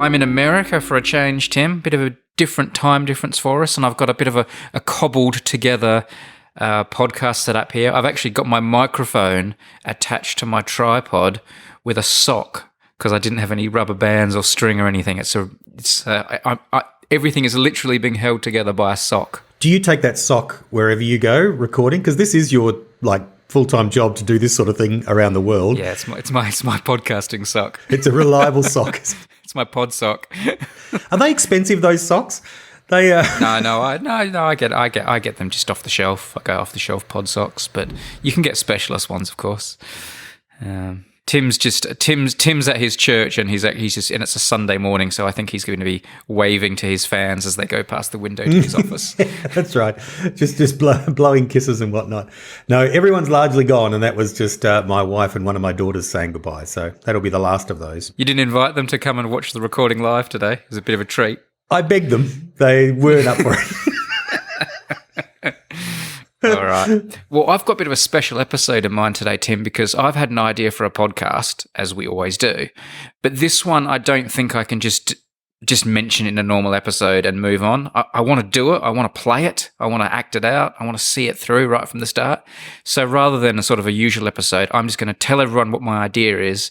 I'm in America for a change, Tim. Bit of a different time difference for us, and I've got a bit of a cobbled together podcast set up here. I've actually got my microphone attached to my tripod with a sock because I didn't have any rubber bands or string or anything. Everything is literally being held together by a sock. Do you take that sock wherever you go recording? Because this is your full-time job to do this sort of thing around the world. Yeah, it's my podcasting sock. It's a reliable sock. It's my pod sock. Are they expensive, those socks? They No. I get them just off the shelf. I go off the shelf pod socks, but you can get specialist ones, of course. Tim's at his church, and he's just, and it's a Sunday morning, so I think he's going to be waving to his fans as they go past the window to his office. Yeah, that's right. Just blowing kisses and whatnot. No, everyone's largely gone, and that was just my wife and one of my daughters saying goodbye. So that'll be the last of those. You didn't invite them to come and watch the recording live today? It was a bit of a treat. I begged them. They weren't up for it. All right. Well, I've got a bit of a special episode in mind today, Tim, because I've had an idea for a podcast, as we always do. But this one, I don't think I can just mention in a normal episode and move on. I want to do it. I want to play it. I want to act it out. I want to see it through right from the start. So rather than a sort of a usual episode, I'm just going to tell everyone what my idea is,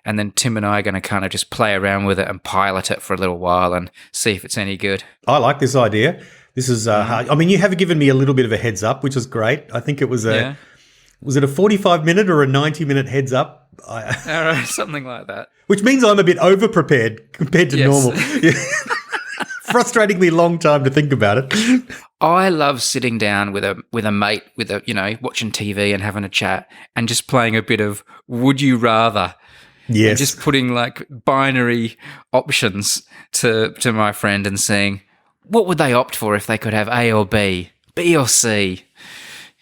and then Tim and I are going to kind of just play around with it and pilot it for a little while and see if it's any good. I like this idea. This is hard. I mean, you have given me a little bit of a heads up, which is great. I think it was was it a 45-minute or a 90-minute heads up? Something like that. Which means I'm a bit over-prepared compared to normal. Frustratingly long time to think about it. I love sitting down with a mate, watching TV and having a chat and just playing a bit of Would You Rather. Yes. And just putting binary options to my friend and saying, what would they opt for if they could have A or B, B or C?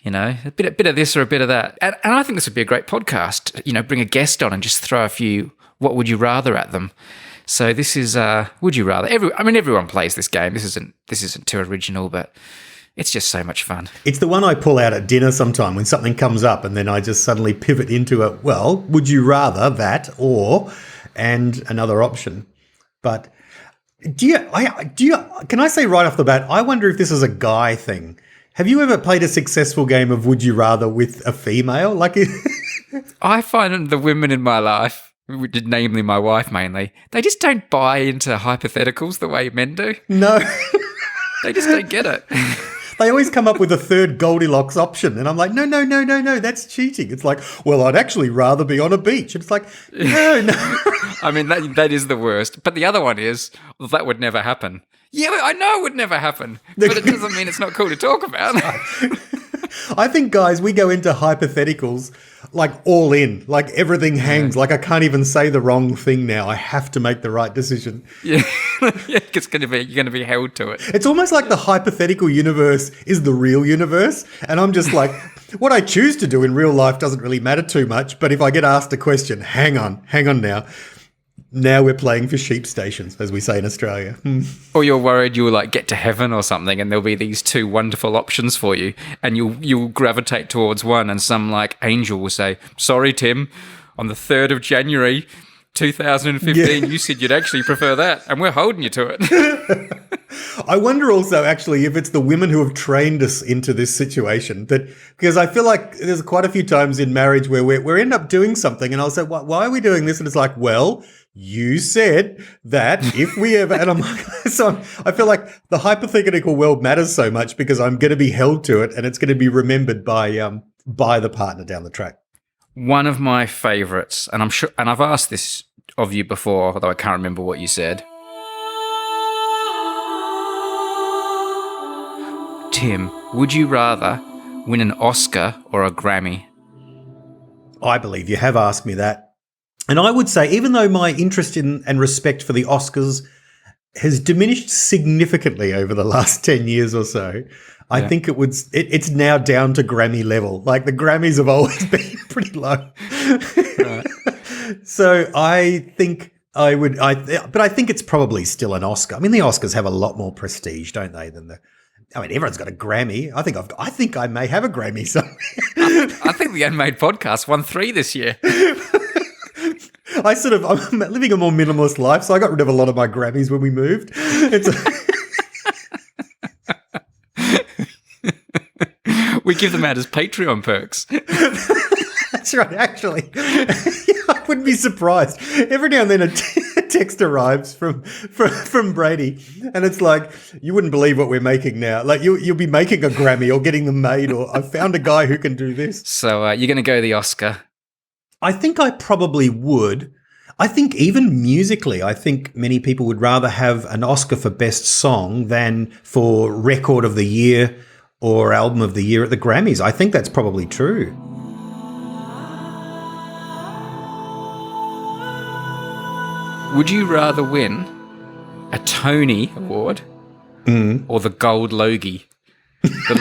A bit of this or a bit of that. And I think this would be a great podcast. Bring a guest on and just throw a few what would you rather at them. So this is Would You Rather. Everyone plays this game. This isn't too original, but it's just so much fun. It's the one I pull out at dinner sometime when something comes up, and then I just suddenly pivot into it. Well, would you rather that and another option? But can I say right off the bat, I wonder if this is a guy thing. Have you ever played a successful game of Would You Rather with a female? I find the women in my life, namely my wife mainly, they just don't buy into hypotheticals the way men do. No. They just don't get it. They always come up with a third Goldilocks option. And I'm like, no, that's cheating. It's like, well, I'd actually rather be on a beach. And it's like, no. I mean, that is the worst. But the other one is, well, that would never happen. Yeah, I know it would never happen. But it doesn't mean it's not cool to talk about. I think, guys, we go into hypotheticals all in. Everything hangs. I can't even say the wrong thing now. I have to make the right decision. Yeah, you're going to be held to it. It's almost like the hypothetical universe is the real universe. And I'm just like, what I choose to do in real life doesn't really matter too much. But if I get asked a question, hang on now. Now we're playing for sheep stations, as we say in Australia. Or you're worried you'll get to heaven or something, and there'll be these two wonderful options for you, and you'll gravitate towards one, and some angel will say, "Sorry, Tim, on the 3rd of January, 2015, you said you'd actually prefer that, and we're holding you to it." I wonder also, actually, if it's the women who have trained us into this situation. Because I feel like there's quite a few times in marriage where we end up doing something, and I'll say, why are we doing this? And it's like, well, you said that if we ever, and I'm like, so I feel like the hypothetical world matters so much because I'm going to be held to it, and it's going to be remembered by the partner down the track. One of my favourites, and I'm sure, and I've asked this of you before, although I can't remember what you said. Tim, would you rather win an Oscar or a Grammy? I believe you have asked me that. And I would say, even though my interest in and respect for the Oscars has diminished significantly over the last 10 years or so, I think it's now down to Grammy level. The Grammys have always been pretty low. Right. So I think but I think it's probably still an Oscar. I mean, the Oscars have a lot more prestige, don't they, everyone's got a Grammy. I think I may have a Grammy somewhere. I think the Unmade podcast won 3 this year. I'm living a more minimalist life, so I got rid of a lot of my Grammys when we moved. We give them out as Patreon perks. That's right, actually. I wouldn't be surprised. Every now and then a text arrives from Brady, and it's like, you wouldn't believe what we're making now. Like, you'll be making a Grammy or getting them made, or I found a guy who can do this. So you're going to go the Oscar? I think I probably would. I think even musically, I think many people would rather have an Oscar for Best Song than for Record of the Year or Album of the Year at the Grammys. I think that's probably true. Would you rather win a Tony Award or the Gold Logie? The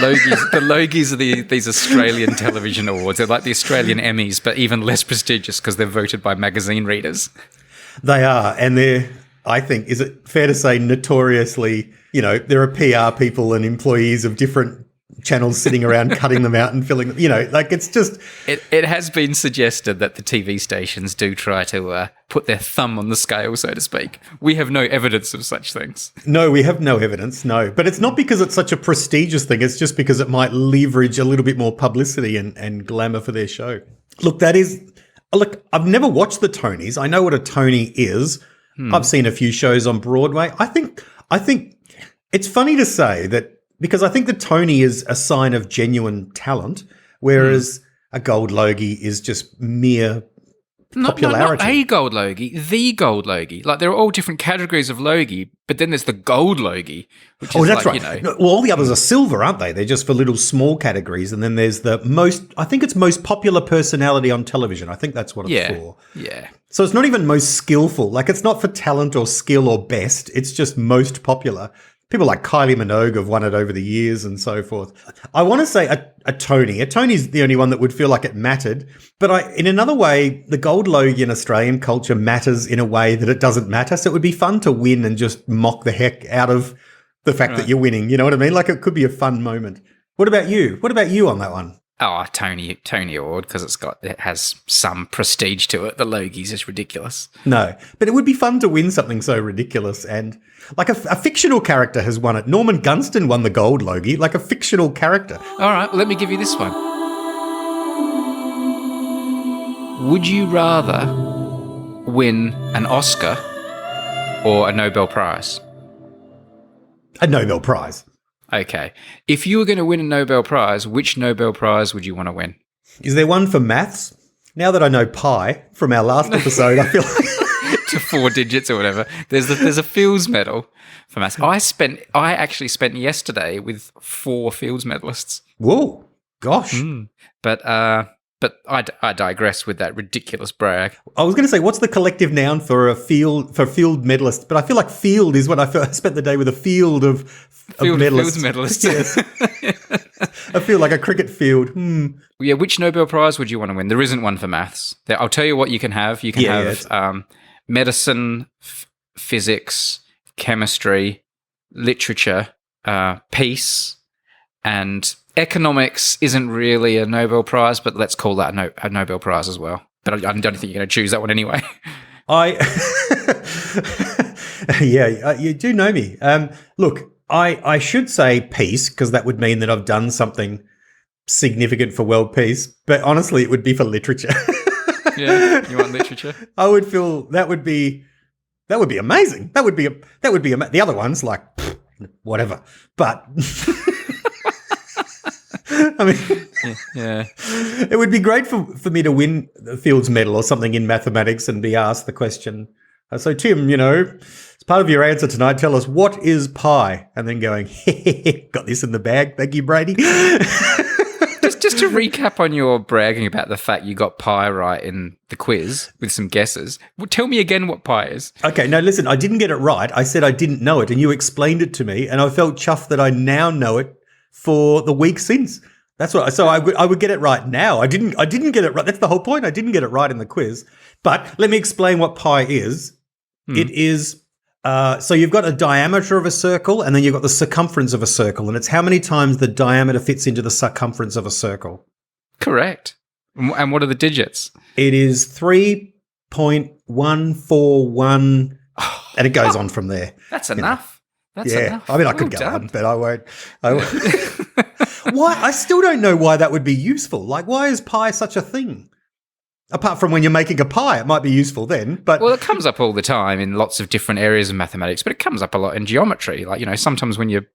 Logies are these Australian television awards. They're like the Australian Emmys, but even less prestigious because they're voted by magazine readers. They are, and they're, I think, is it fair to say, notoriously, there are PR people and employees of different channels sitting around cutting them out and filling them, like it's just... It has been suggested that the TV stations do try to put their thumb on the scale, so to speak. We have no evidence of such things. No, we have no evidence, no. But it's not because it's such a prestigious thing. It's just because it might leverage a little bit more publicity and glamour for their show. Look, I've never watched the Tonys. I know what a Tony is. I've seen a few shows on Broadway. I think it's funny to say that, because I think the Tony is a sign of genuine talent, whereas a Gold Logie is just mere popularity. Not a Gold Logie, the Gold Logie. Like, there are all different categories of Logie, but then there's the Gold Logie, which is that's like, right. Well, all the others are silver, aren't they? They're just for little small categories. And then there's the most popular personality on television. I think that's what it's for. Yeah. So it's not even most skillful. Like, it's not for talent or skill or best. It's just most popular. People like Kylie Minogue have won it over the years and so forth. I want to say a Tony. A Tony's the only one that would feel like it mattered. But in another way, the Gold Logie in Australian culture matters in a way that it doesn't matter. So it would be fun to win and just mock the heck out of the fact that you're winning. You know what I mean? Like, it could be a fun moment. What about you? What about you on that one? Oh, Tony Award, because it has some prestige to it. The Logie's is ridiculous. No, but it would be fun to win something so ridiculous, and like a fictional character has won it. Norman Gunston won the Gold Logie, like a fictional character. All right, well, let me give you this one. Would you rather win an Oscar or a Nobel Prize? A Nobel Prize. Okay. If you were going to win a Nobel Prize, which Nobel Prize would you want to win? Is there one for maths? Now that I know pi from our last episode, I feel like... to 4 digits or whatever. There's a Fields Medal for maths. I actually spent yesterday with 4 Fields medalists. Whoa. Gosh. But I digress with that ridiculous brag. I was going to say, what's the collective noun for field medalist? But I feel like field is when I spent the day with a field of medalists. Fields medalists. Yes. I feel like a cricket field. Yeah, which Nobel Prize would you want to win? There isn't one for maths. I'll tell you what you can have. You can have medicine, physics, chemistry, literature, peace, and... economics isn't really a Nobel Prize, but let's call that a Nobel Prize as well. But I don't think you're going to choose that one anyway. You do know me. Look, I should say peace, because that would mean that I've done something significant for world peace. But honestly, it would be for literature. Yeah, you want literature? I would feel that would be amazing. That would be the other ones like whatever, but. I mean, yeah. It would be great for me to win the Fields Medal or something in mathematics and be asked the question. So, Tim, as part of your answer tonight, tell us, what is pi? And then going, got this in the bag. Thank you, Brady. Just to recap on your bragging about the fact you got pi right in the quiz with some guesses, tell me again what pi is. Okay, no, listen, I didn't get it right. I said I didn't know it, and you explained it to me, and I felt chuffed that I now know it for the week since. That's what. So I would get it right now. I didn't get it right. That's the whole point. I didn't get it right in the quiz. But let me explain what pi is. It is so you've got a diameter of a circle, and then you've got the circumference of a circle, and it's how many times the diameter fits into the circumference of a circle. Correct. And what are the digits? It is 3 0.141, and it goes on from there. That's enough. That's Yeah, enough. I mean, I could go on, but I won't. Why? I still don't know why that would be useful. Like, why is pi such a thing? Apart from when you're making a pie, it might be useful then. But Well, it comes up all the time in lots of different areas of mathematics, but it comes up a lot in geometry. Like, sometimes when you're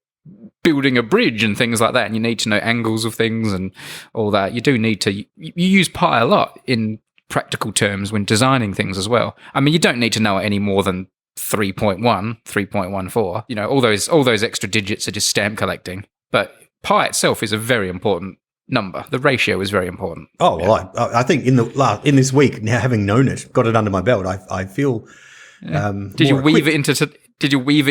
building a bridge and things like that, and you need to know angles of things and all that, you do need to. You use pi a lot in practical terms when designing things as well. I mean, you don't need to know it any more than 3.1, 3.14. All those extra digits are just stamp collecting. But pi itself is a very important number. The ratio is very important. Oh, well, I think in this week, now having known it, got it under my belt, I feel Did you weave it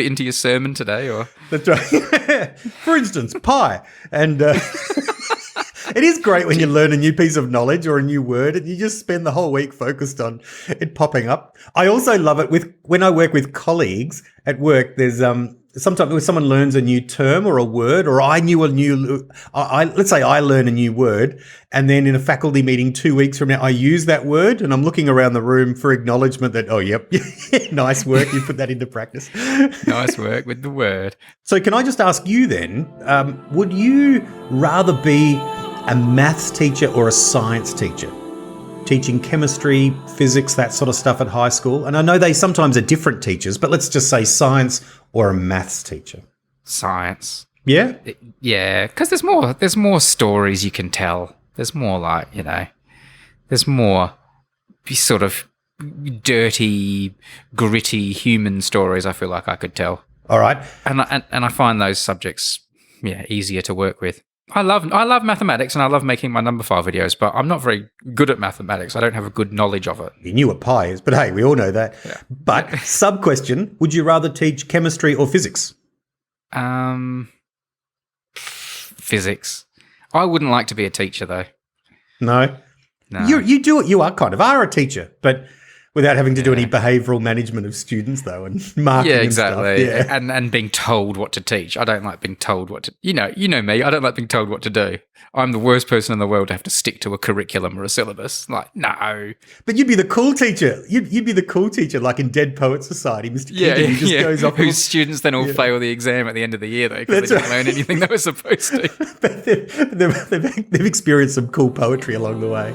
into your sermon today, or? That's right. For instance, pi. And it is great when you learn a new piece of knowledge or a new word and you just spend the whole week focused on it popping up. I also love it when I work with colleagues at work. There's sometimes when someone learns a new term or a word, or let's say I learn a new word, and then in a faculty meeting 2 weeks from now, I use that word, and I'm looking around the room for acknowledgement that, oh, yep, nice work, you put that into practice. Nice work with the word. So can I just ask you then, would you rather be a maths teacher or a science teacher? Teaching chemistry, physics, that sort of stuff at high school? And I know they sometimes are different teachers, but let's just say science or a maths teacher. Science. Yeah? Yeah, because there's more stories you can tell. There's more there's more sort of dirty, gritty human stories I feel like I could tell. All right. And I find those subjects, easier to work with. I love mathematics and I love making my number file videos, but I'm not very good at mathematics. I don't have a good knowledge of it. You knew what pi is, but hey, we all know that. Yeah. But sub-question, would you rather teach chemistry or physics? Physics. I wouldn't like to be a teacher, though. No. You are kind of a teacher, but without having to do any behavioural management of students, though, and marking and stuff. Yeah. And being told what to teach. I don't like being told what to... You know me. I don't like being told what to do. I'm the worst person in the world to have to stick to a curriculum or a syllabus. Like, no. But you'd be the cool teacher. You'd be the cool teacher, like in Dead Poets Society, Mr. Keating, who just goes off. Whose students then all fail the exam at the end of the year, though, because they didn't learn anything they were supposed to. But they've experienced some cool poetry along the way.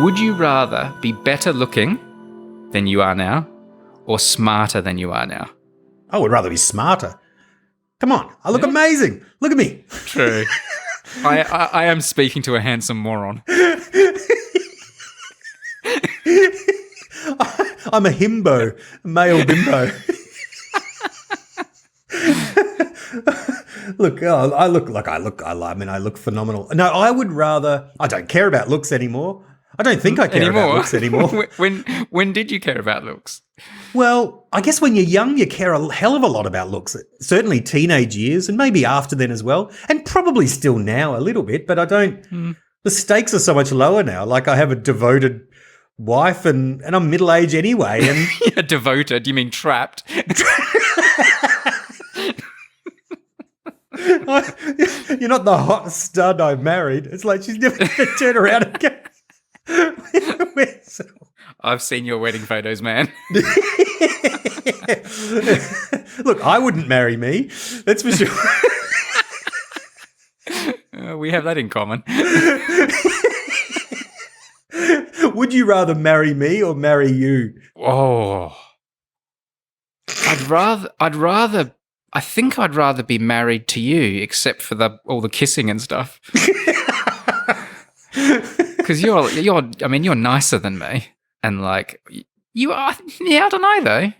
Would you rather be better looking than you are now or smarter than you are now? I would rather be smarter. Come on, I look amazing. Look at me. True. I am speaking to a handsome moron. I'm a himbo, male bimbo. Look, I look phenomenal. No, I would rather. I don't care about looks anymore. I don't think I care about looks anymore. When did you care about looks? Well, I guess when you're young, you care a hell of a lot about looks. Certainly teenage years, and maybe after then as well, and probably still now a little bit. But I don't. The stakes are so much lower now. Like I have a devoted wife, and I'm middle aged anyway. And yeah, devoted? You mean trapped? You're not the hot stud I've married. It's like she's never going to turn around and go. I've seen your wedding photos, man. Look, I wouldn't marry me. That's for sure. We have that in common. Would you rather marry me or marry you? Oh, I think I'd rather be married to you, except for all the kissing and stuff. Because you're nicer than me, and like you are. Yeah, I don't know though.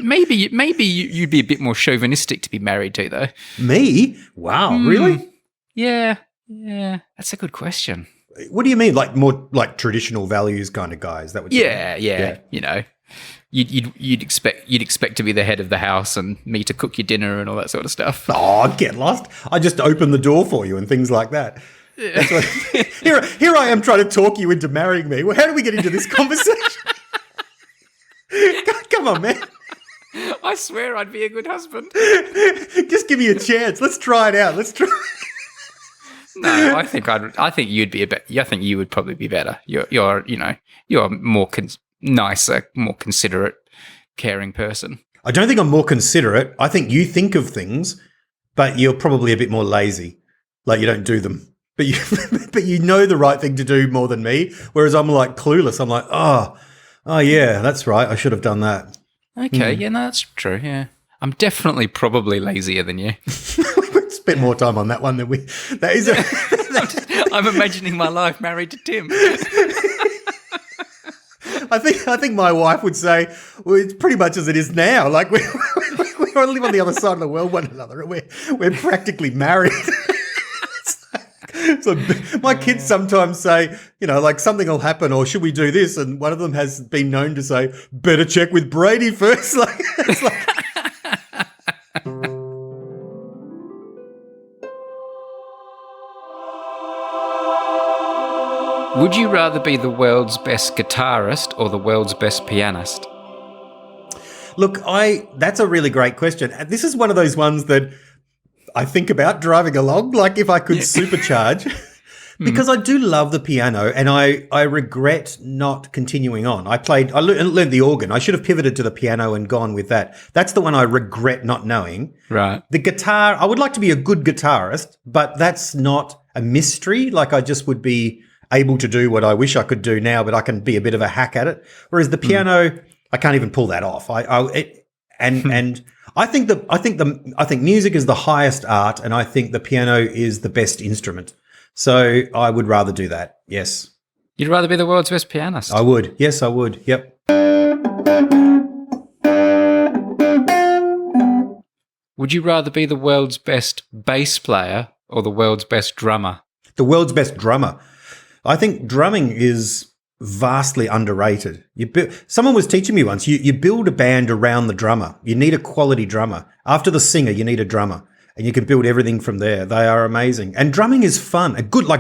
Maybe you'd be a bit more chauvinistic to be married to, though. Me? Wow, really? Yeah. That's a good question. What do you mean? Like more like traditional values kind of guy? Is that what? Yeah. You know, you'd expect to be the head of the house and me to cook your dinner and all that sort of stuff. Oh, get lost! I just open the door for you and things like that. That's what, here I am trying to talk you into marrying me. Well, how do we get into this conversation? Come on, man. I swear I'd be a good husband. Just give me a chance. Let's try it out. No, I think you'd be a bit. I think you would probably be better. You're more nicer, more considerate, caring person. I don't think I'm more considerate. I think you think of things, but you're probably a bit more lazy. Like you don't do them. But you but you know the right thing to do more than me. Whereas I'm like clueless. I'm like, oh yeah, that's right. I should have done that. Okay, yeah, no, that's true. Yeah, I'm definitely probably lazier than you. We spent more time on that one than we. That is. I'm imagining my life married to Tim. I think my wife would say, well, it's pretty much as it is now. Like we live on the other side of the world, one another, and we're practically married. So my kids sometimes say, like something will happen, or should we do this? And one of them has been known to say, better check with Brady first. Like, it's like. Would you rather be the world's best guitarist or the world's best pianist? Look, that's a really great question. This is one of those ones that I think about driving along, like if I could supercharge, because I do love the piano and I regret not continuing on. I learned the organ. I should have pivoted to the piano and gone with that. That's the one I regret not knowing. Right. The guitar, I would like to be a good guitarist, but that's not a mystery. Like I just would be able to do what I wish I could do now, but I can be a bit of a hack at it. Whereas the piano, I can't even pull that off. And I think music is the highest art, and I think the piano is the best instrument. So I would rather do that. Yes. You'd rather be the world's best pianist? I would. Yes, I would. Yep. Would you rather be the world's best bass player or the world's best drummer? The world's best drummer. I think drumming is vastly underrated. Someone was teaching me once, you build a band around the drummer. You need a quality drummer. After the singer, you need a drummer. And you can build everything from there. They are amazing. And drumming is fun.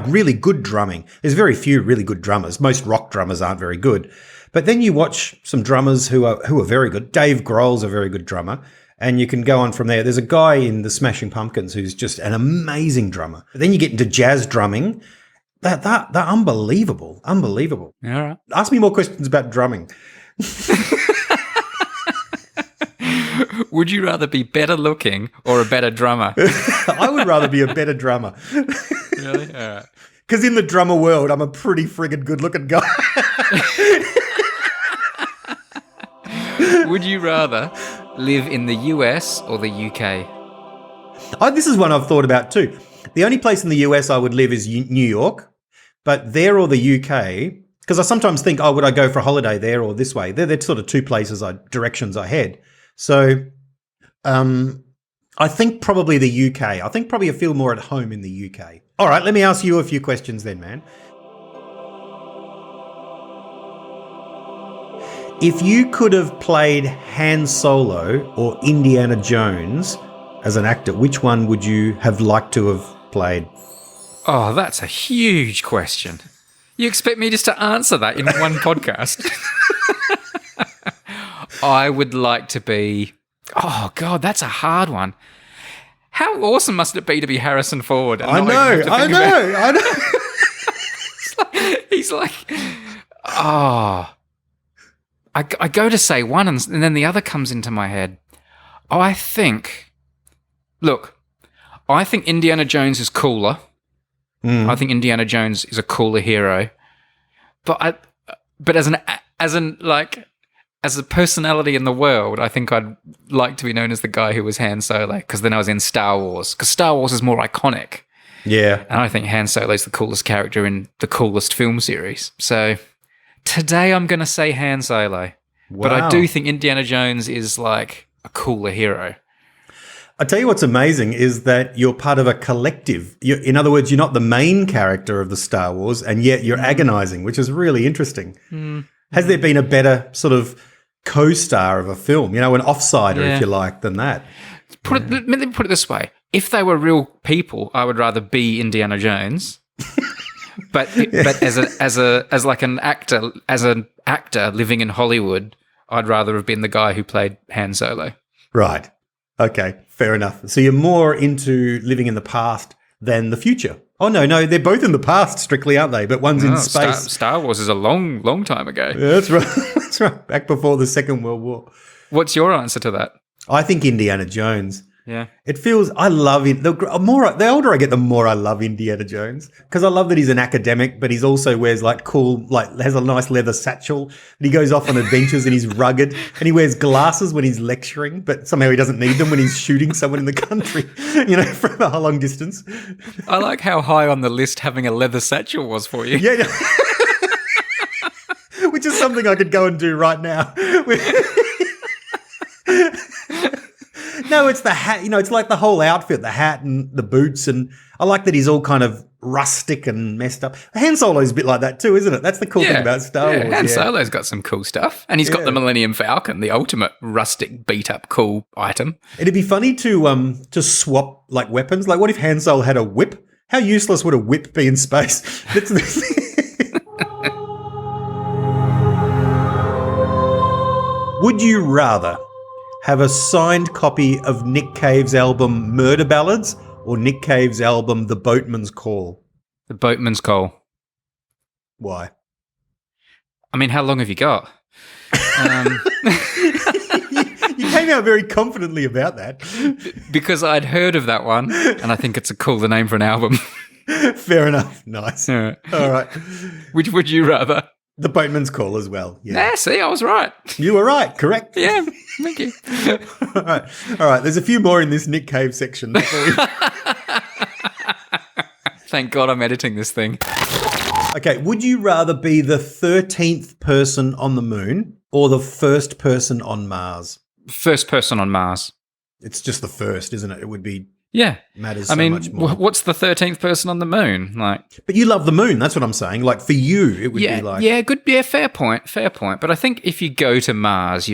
Really good drumming. There's very few really good drummers. Most rock drummers aren't very good. But then you watch some drummers who are very good. Dave Grohl's a very good drummer. And you can go on from there. There's a guy in the Smashing Pumpkins who's just an amazing drummer. But then you get into jazz drumming. They're unbelievable. Unbelievable. All right. Ask me more questions about drumming. Would you rather be better looking or a better drummer? I would rather be a better drummer. Really? All right. Because in the drummer world, I'm a pretty friggin' good-looking guy. Would you rather live in the US or the UK? This is one I've thought about too. The only place in the US I would live is New York, but there or the UK, because I sometimes think, would I go for a holiday there or this way? They're sort of two directions I head. So I think probably the UK. I think probably I feel more at home in the UK. All right, let me ask you a few questions then, man. If you could have played Han Solo or Indiana Jones as an actor, which one would you have liked to have played? Oh, that's a huge question. You expect me just to answer that in one podcast? I would like to be... Oh, God, that's a hard one. How awesome must it be to be Harrison Ford? I know. He's like... Oh... I go to say one and then the other comes into my head. I think Indiana Jones is cooler. I think Indiana Jones is a cooler hero. But as a personality in the world, I think I'd like to be known as the guy who was Han Solo, because then I was in Star Wars. Because Star Wars is more iconic. Yeah. And I think Han Solo is the coolest character in the coolest film series. So... today I'm going to say Han Solo, but I do think Indiana Jones is like a cooler hero. I tell you what's amazing is that you're part of a collective. In other words, you're not the main character of the Star Wars, and yet you're agonizing, which is really interesting. Has there been a better sort of co-star of a film, an offsider, if you like, than that? Let me put it this way. If they were real people, I would rather be Indiana Jones. But as an actor living in Hollywood, I'd rather have been the guy who played Han Solo. Right. Okay. Fair enough. So you're more into living in the past than the future. Oh, no, they're both in the past, strictly, aren't they? But one's in space. Star Wars is a long, long time ago. Yeah, that's right. That's right. Back before the Second World War. What's your answer to that? I think Indiana Jones. Yeah. It feels, I love it. The older I get, the more I love Indiana Jones. Because I love that he's an academic, but he's also wears like cool, like has a nice leather satchel. And he goes off on adventures and he's rugged. And he wears glasses when he's lecturing, but somehow he doesn't need them when he's shooting someone in the country, from a long distance. I like how high on the list having a leather satchel was for you. Yeah. Which is something I could go and do right now. No, it's the hat. It's like the whole outfit, the hat and the boots. And I like that he's all kind of rustic and messed up. Han Solo's a bit like that too, isn't it? That's the cool thing about Star Wars. Han Solo's got some cool stuff. And he's got the Millennium Falcon, the ultimate rustic, beat-up, cool item. It'd be funny to swap like weapons. Like what if Han Solo had a whip? How useless would a whip be in space? Would you rather have a signed copy of Nick Cave's album Murder Ballads or Nick Cave's album The Boatman's Call? The Boatman's Call. Why? I mean, how long have you got? You came out very confidently about that. Because I'd heard of that one, and I think it's a cooler name for an album. Fair enough. Nice. Yeah. All right. Which would you rather? The Boatman's Call as well. Yeah, see, I was right. You were right. Correct. Yeah, thank you. All right. There's a few more in this Nick Cave section. Thank God I'm editing this thing. Okay, would you rather be the 13th person on the moon or the first person on Mars? First person on Mars. It's just the first, isn't it? It would be... Yeah. Matters so much more. What's the 13th person on the moon? But you love the moon, that's what I'm saying. Like, for you, it would be like... Yeah, good. Yeah, fair point. But I think if you go to Mars,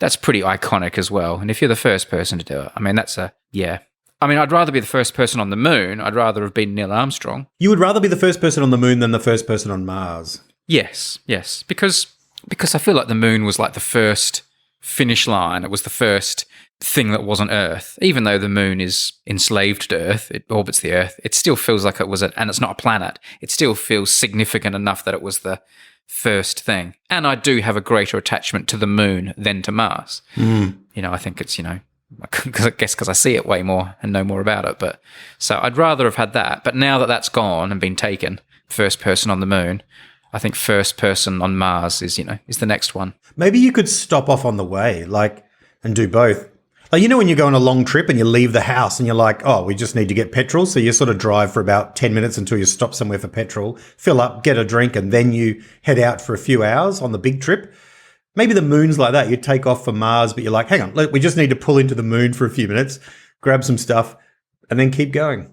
that's pretty iconic as well. And if you're the first person to do it, I mean, I'd rather be the first person on the moon. I'd rather have been Neil Armstrong. You would rather be the first person on the moon than the first person on Mars? Yes. Because I feel like the moon was like the first finish line. It was the first thing that wasn't Earth. Even though the moon is enslaved to Earth, it orbits the Earth, it still feels like it was and it's not a planet. It still feels significant enough that it was the first thing. And I do have a greater attachment to the moon than to Mars. I think it's, because I see it way more and know more about it. But so I'd rather have had that. But now that that's gone and been taken, first person on the moon, I think first person on Mars is the next one. Maybe you could stop off on the way, and do both. Like, when you go on a long trip and you leave the house and you're like, oh, we just need to get petrol. So you sort of drive for about 10 minutes until you stop somewhere for petrol, fill up, get a drink, and then you head out for a few hours on the big trip. Maybe the moon's like that. You take off for Mars, but you're like, hang on, we just need to pull into the moon for a few minutes, grab some stuff, and then keep going.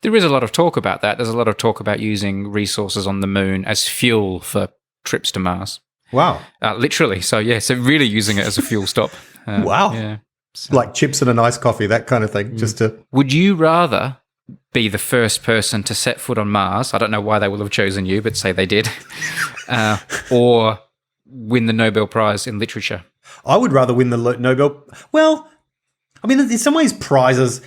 There is a lot of talk about that. There's a lot of talk about using resources on the moon as fuel for trips to Mars. Wow. Literally. So really using it as a fuel stop. Wow. Yeah. So. Like chips and a nice coffee, that kind of thing. Would you rather be the first person to set foot on Mars? I don't know why they will have chosen you, but say they did. Or win the Nobel Prize in Literature? I would rather win the Nobel. Well, I mean, in some ways, prizes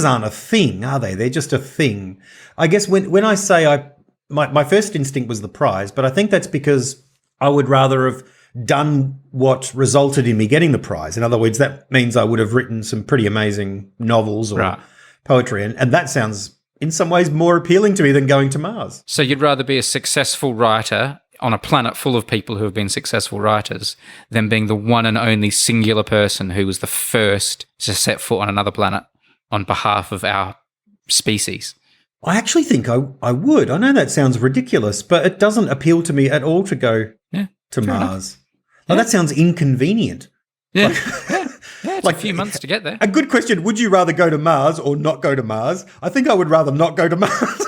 aren't a thing, are they? They're just a thing. I guess when I say my first instinct was the prize, but I think that's because I would rather have done what resulted in me getting the prize. In other words, that means I would have written some pretty amazing novels or poetry, and that sounds in some ways more appealing to me than going to Mars. So you'd rather be a successful writer on a planet full of people who have been successful writers than being the one and only singular person who was the first to set foot on another planet on behalf of our species? I actually think I would. I know that sounds ridiculous, but it doesn't appeal to me at all to go to Mars. Like, that sounds inconvenient. Yeah. It's a few months to get there. A good question, would you rather go to Mars or not go to Mars? I think I would rather not go to Mars.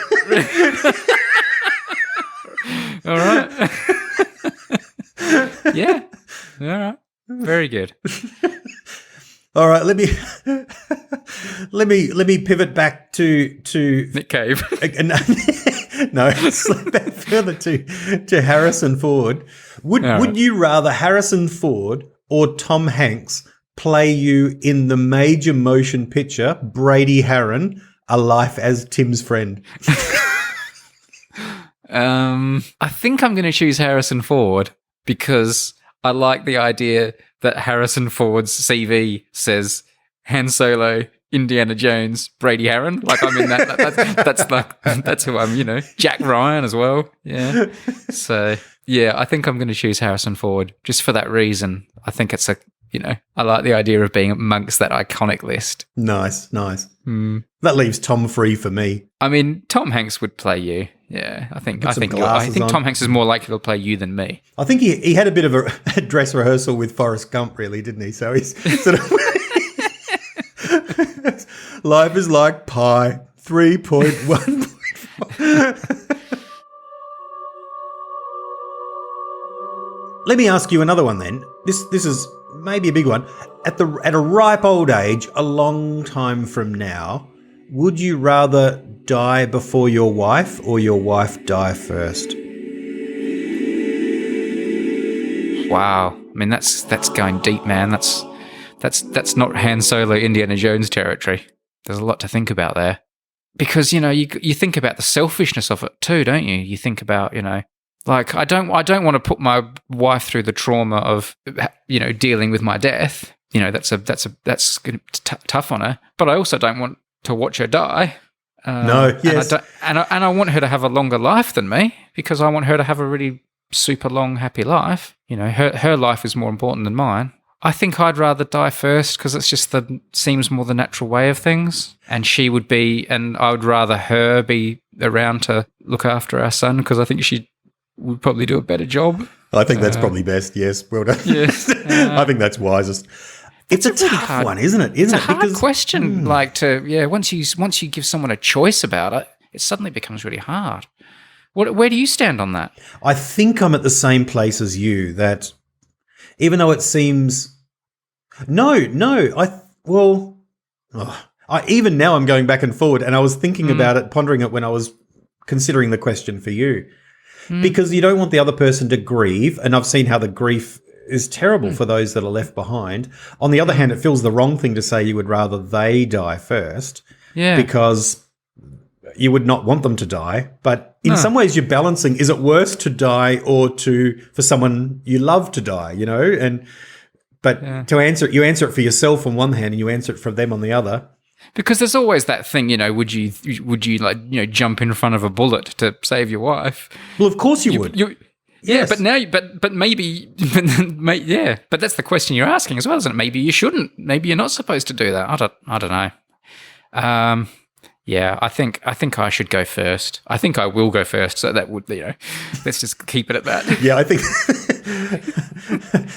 All right. Yeah. All right. Very good. All right, let me pivot back to Nick Cave. No, slip back further to Harrison Ford. Would you rather Harrison Ford or Tom Hanks play you in the major motion picture Brady Haran a life as Tim's friend? I think I'm going to choose Harrison Ford because I like the idea that Harrison Ford's CV says Han Solo, Indiana Jones, Brady Harron. Like I'm in that. That's who I'm. Jack Ryan as well. Yeah. So yeah, I think I'm going to choose Harrison Ford just for that reason. I think it's I like the idea of being amongst that iconic list. Nice. That leaves Tom free for me. I mean, Tom Hanks would play you. Yeah, I think on. Tom Hanks is more likely to play you than me. I think he had a bit of a dress rehearsal with Forrest Gump, really, didn't he? So he's sort of life is like pi 3.1. Let me ask you another one then. This is maybe a big one. At a ripe old age, a long time from now, would you rather die before your wife or your wife die first? Wow. I mean, that's going deep, man. That's not Han Solo, Indiana Jones territory. There's a lot to think about there. Because, you think about the selfishness of it too, don't you? You think about, like I don't want to put my wife through the trauma of, dealing with my death. That's tough on her. But I also don't want to watch her die. No, yes. And I want her to have a longer life than me because I want her to have a really super long, happy life. Her life is more important than mine. I think I'd rather die first because it's just seems more the natural way of things. And I would rather her be around to look after our son because I think she would probably do a better job. I think that's probably best. Yes, well done. Yes, I think that's wisest. It's a tough one, isn't it? It's a hard question. Once you give someone a choice about it, it suddenly becomes really hard. Where do you stand on that? I think I'm at the same place as you. That even though it seems, even now I'm going back and forward, and I was thinking about it, pondering it when I was considering the question for you, because you don't want the other person to grieve, and I've seen how the grief is terrible for those that are left behind. On the other hand, it feels the wrong thing to say you would rather they die first, because you would not want them to die. But in some ways, you're balancing: is it worse to die or for someone you love to die? To answer it, you answer it for yourself on one hand, and you answer it for them on the other. Because there's always that thing, would you jump in front of a bullet to save your wife? Well, of course you would. Yeah, but maybe, but that's the question you're asking as well, isn't it? Maybe you shouldn't. Maybe you're not supposed to do that. I don't know. I think I should go first. I think I will go first. So that would, let's just keep it at that. Yeah, I think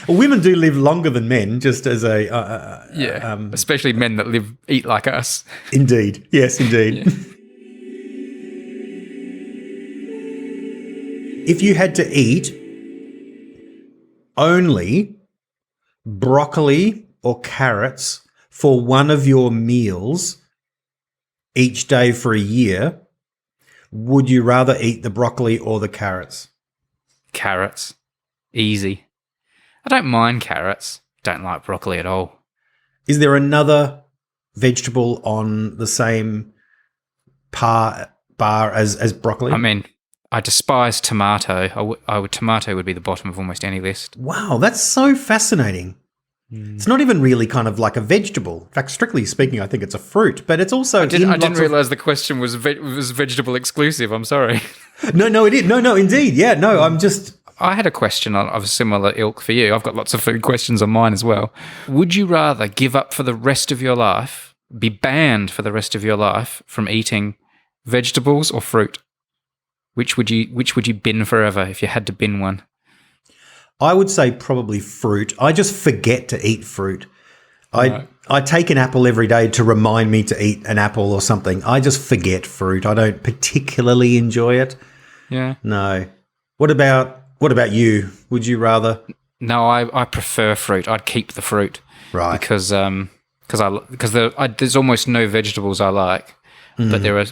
women do live longer than men, just as especially men that eat like us. Indeed, yes, indeed. Yeah. If you had to eat only broccoli or carrots for one of your meals each day for a year, would you rather eat the broccoli or the carrots? Carrots. Easy. I don't mind carrots. Don't like broccoli at all. Is there another vegetable on the same bar as broccoli? I mean, I despise tomato. Tomato would be the bottom of almost any list. Wow, that's so fascinating. It's not even really kind of like a vegetable. In fact, strictly speaking, I think it's a fruit, but it's also. I didn't realize the question was vegetable exclusive. I'm sorry. No, it is. No, indeed. Yeah, no, I'm just. I had a question of a similar ilk for you. I've got lots of food questions on mine as well. Would you rather give up for the rest of your life, be banned for the rest of your life from eating vegetables or fruit? Which would you bin forever if you had to bin one? I would say probably fruit. I just forget to eat fruit. I take an apple every day to remind me to eat an apple or something. I just forget fruit. I don't particularly enjoy it. Yeah. No. What about you? Would you rather? No, I prefer fruit. I'd keep the fruit. Right. Because there's almost no vegetables I like, but there are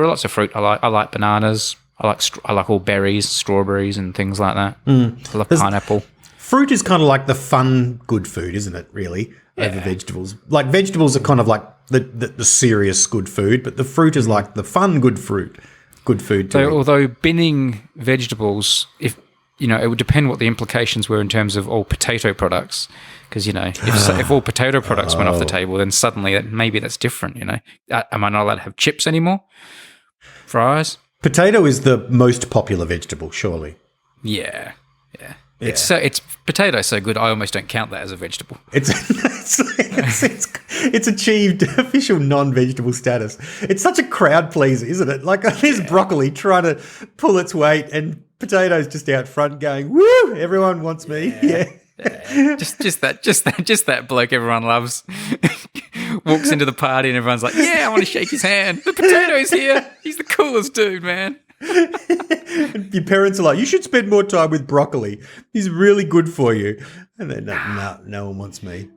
lots of fruit I like. I like bananas. I like all berries, strawberries, and things like that. I love pineapple. Fruit is kind of like the fun, good food, isn't it? Really, over vegetables. Like vegetables are kind of like the serious good food, but the fruit is like the fun good fruit. Good food to eat. Although binning vegetables, if it would depend what the implications were in terms of all potato products. Because, if all potato products went off the table, then suddenly maybe that's different, Am I not allowed to have chips anymore? Fries? Potato is the most popular vegetable, surely. Yeah. It's potato so good, I almost don't count that as a vegetable. It's achieved official non-vegetable status. It's such a crowd pleaser, isn't it? Like there's broccoli trying to pull its weight, and potatoes just out front going, "Woo! Everyone wants me." Yeah. Just that bloke everyone loves walks into the party and everyone's like, "Yeah, I want to shake his hand. The potato's here. He's the coolest dude, man." Your parents are like, "You should spend more time with broccoli. He's really good for you." And then, no one wants me.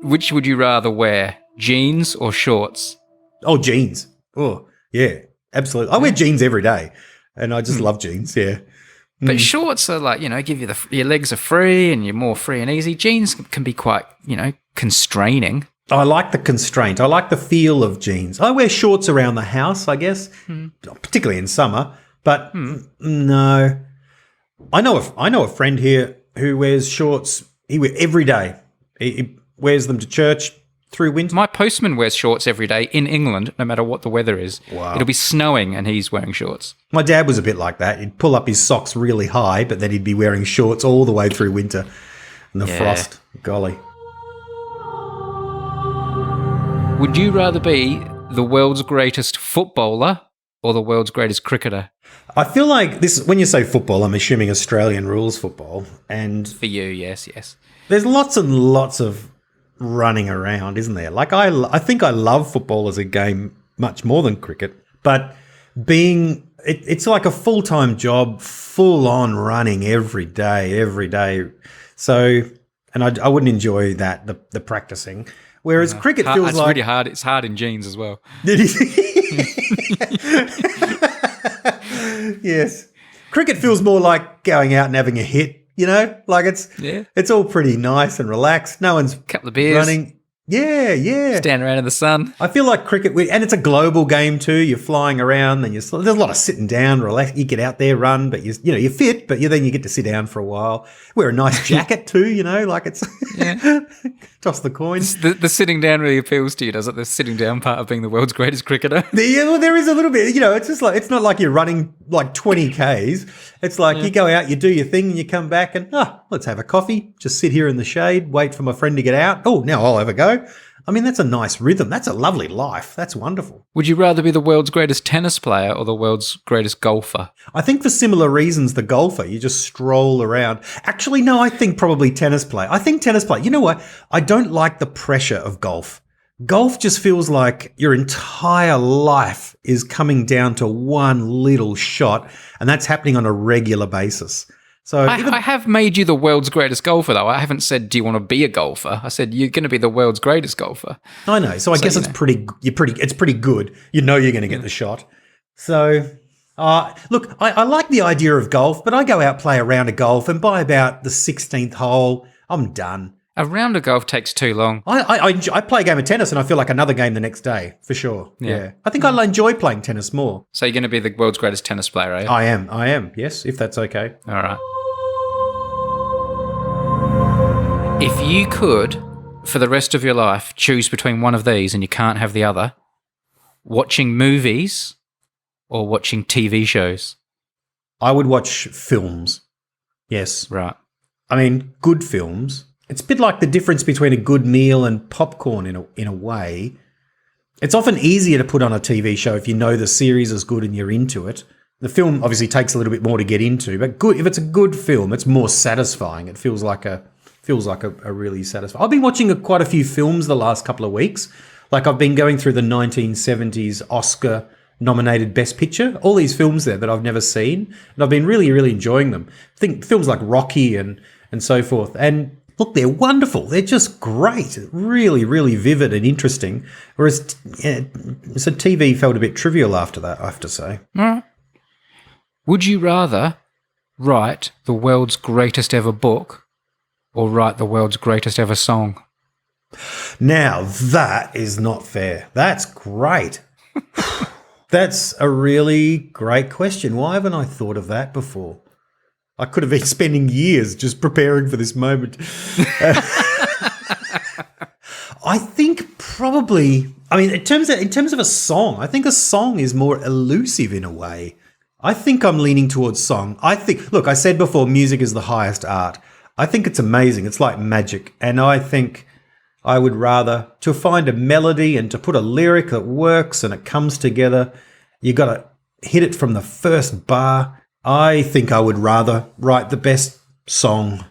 Which would you rather wear, jeans or shorts? Oh, jeans. Oh, yeah, absolutely. I wear jeans every day, and I just love jeans, yeah. But shorts are like, give you your legs are free and you're more free and easy. Jeans can be quite, constraining. I like the constraint. I like the feel of jeans. I wear shorts around the house, I guess, particularly in summer. But no, I know a friend here who wears shorts. He wears every day. He wears them to church through winter. My postman wears shorts every day in England, no matter what the weather is. Wow. It'll be snowing and he's wearing shorts. My dad was a bit like that. He'd pull up his socks really high, but then he'd be wearing shorts all the way through winter and the frost. Golly. Would you rather be the world's greatest footballer or the world's greatest cricketer? I feel like this, when you say football, I'm assuming Australian rules football. And for you, yes. There's lots and lots of running around, isn't there? Like I think I love football as a game much more than cricket, but it's like a full-time job, full on running every day. So, and I wouldn't enjoy that, the practicing. Whereas cricket feels it's like really hard. It's hard in jeans as well. Yes. Cricket feels more like going out and having a hit. Like it's all pretty nice and relaxed. No one's couple of beers running. Yeah. Stand around in the sun. I feel like cricket, and it's a global game too. You're flying around, and there's a lot of sitting down, relax. You get out there, run, but you're fit, but then you get to sit down for a while. Wear a nice jacket too, like it's toss the coins. The sitting down really appeals to you, does it? The sitting down part of being the world's greatest cricketer. Yeah, well, there is a little bit. It's just like, it's not like you're running like 20 Ks. It's like you go out, you do your thing, and you come back and let's have a coffee. Just sit here in the shade, wait for my friend to get out. Oh, now I'll have a go. I mean, that's a nice rhythm. That's a lovely life. That's wonderful. Would you rather be the world's greatest tennis player or the world's greatest golfer? I think for similar reasons, the golfer, you just stroll around. Actually, no, I think probably tennis player. I think tennis player. You know what? I don't like the pressure of golf. Golf just feels like your entire life is coming down to one little shot, and that's happening on a regular basis. So I have made you the world's greatest golfer, though. I haven't said, do you want to be a golfer? I said, you're going to be the world's greatest golfer. I know. So I guess it's pretty good. You're going to get the shot. So, look, I like the idea of golf, but I go out, play a round of golf, and by about the 16th hole, I'm done. A round of golf takes too long. I play a game of tennis and I feel like another game the next day, for sure. Yeah. I think I'll enjoy playing tennis more. So you're going to be the world's greatest tennis player, are you? I am. Yes, if that's okay. All right. If you could, for the rest of your life, choose between one of these and you can't have the other, watching movies or watching TV shows? I would watch films. Yes. Right. I mean, good films. It's a bit like the difference between a good meal and popcorn in a way. It's often easier to put on a TV show if you know the series is good and you're into it. The film obviously takes a little bit more to get into, but if it's a good film, it's more satisfying. It feels like a really satisfying. I've been watching quite a few films the last couple of weeks. Like I've been going through the 1970s Oscar nominated Best Picture, all these films there that I've never seen, and I've been really, really enjoying them. I think films like Rocky and so forth. And look, they're wonderful. They're just great. Really, really vivid and interesting. Whereas so TV felt a bit trivial after that, I have to say. All right. Would you rather write the world's greatest ever book or write the world's greatest ever song? Now, that is not fair. That's great. That's a really great question. Why haven't I thought of that before? I could have been spending years just preparing for this moment. I think probably, I mean, in terms of a song, I think a song is more elusive in a way. I think I'm leaning towards song. Look, I said before, music is the highest art. I think it's amazing. It's like magic. And I think I would rather to find a melody and to put a lyric that works and it comes together. You got to hit it from the first bar. I think I would rather write the best song.